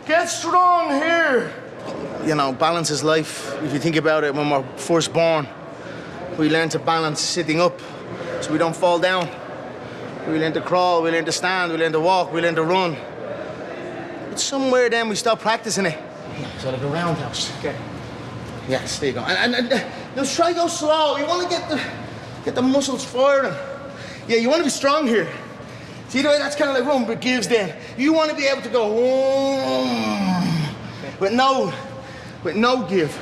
Get strong here. You know, balance is life. If you think about it, when we're first born, we learn to balance sitting up so we don't fall down. We learn to crawl, we learn to stand, we learn to walk, we learn to run. But somewhere then we stop practicing it. Yeah, so like a roundhouse. Okay. Yes, there you go. And now try go slow. You want to get the muscles firing. Yeah, you want to be strong here. See the way that's kind of like run, but gives then. You want to be able to go with no give.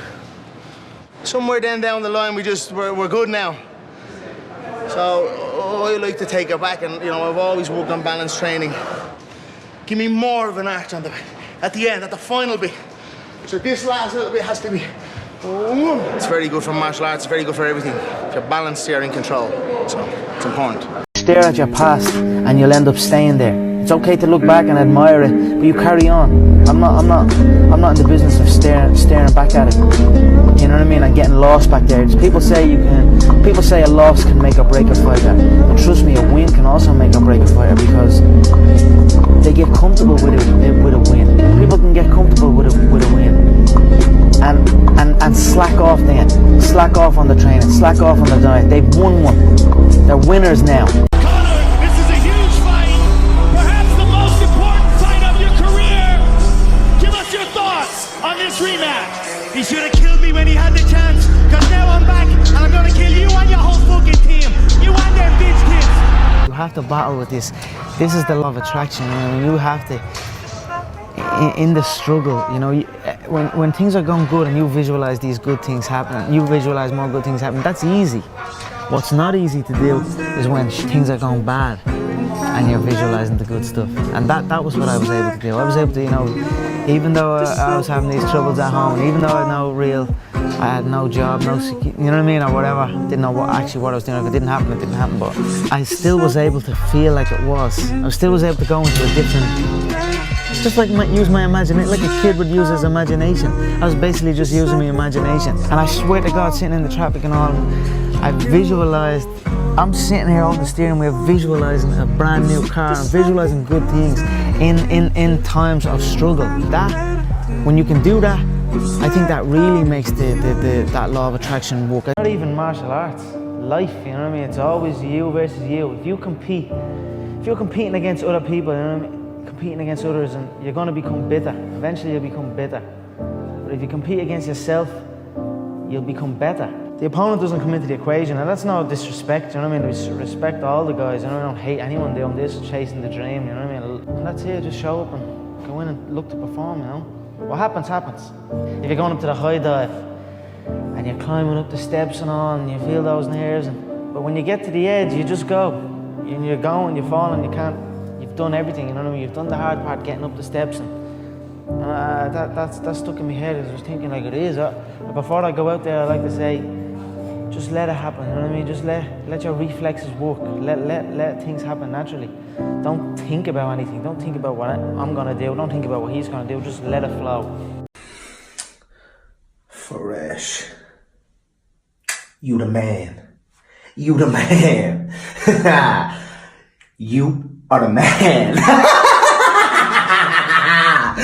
Somewhere then down the line, we're good now. So I like to take it back, and you know, I've always worked on balance training. Give me more of an arch on at the end, at the final bit. So this last little bit has to be. It's very good for martial arts. It's very good for everything. If you're balanced, you're in control. So it's important. Stare at your past, and you'll end up staying there. It's okay to look back and admire it, but you carry on. I'm not in the business of staring back at it. You know what I mean? And getting lost back there. People say a loss can make or break a fighter, but trust me, a win can also make or break a fighter, because they get comfortable with a win. People can get comfortable with a win, and slack off then. Slack off on the training. Slack off on the diet. They've won one. They're winners now. Rematch. He should have killed me when he had the chance, because now I'm back and I'm gonna kill you and your whole fucking team. You and them bitch kids. You have to battle with this. This is the law of attraction. I mean, you have to, in the struggle, you know, when things are going good and you visualize these good things happening, you visualize more good things happening, that's easy. What's not easy to do is when things are going bad and you're visualizing the good stuff. And that was what I was able to do. I was able to, you know, even though I was having these troubles at home, even though I had no job, you know what I mean, or whatever, didn't know what I was doing. If it didn't happen, it didn't happen, but I still was able to feel like it was. I still was able to go into a different, just like use my imagination, like a kid would use his imagination. I was basically just using my imagination. And I swear to God, sitting in the traffic and all, I visualized, I'm sitting here on the steering wheel visualizing a brand new car and visualizing good things in times of struggle. That, when you can do that, I think that really makes that law of attraction work. Not even martial arts, life, you know what I mean? It's always you versus you. If you're competing against other people, you know what I mean? Competing against others, and you're going to become bitter. Eventually you'll become bitter. But if you compete against yourself, you'll become better. The opponent doesn't come into the equation, and that's no disrespect, you know what I mean? We respect all the guys, you know, I don't hate anyone doing this, chasing the dream, you know what I mean? And that's it, just show up and go in and look to perform, you know? What happens, happens. If you're going up to the high dive, and you're climbing up the steps and all, and you feel those nerves, but when you get to the edge, you just go. And you're going, you're falling, you've done everything, you know what I mean? You've done the hard part, getting up the steps, and that stuck in my head. I was thinking like it is. Before I go out there, I like to say, just let it happen, you know what I mean? Just let your reflexes work. Let things happen naturally. Don't think about anything. Don't think about what I'm gonna do. Don't think about what he's gonna do. Just let it flow. Fresh. You the man. You the man. You are the man.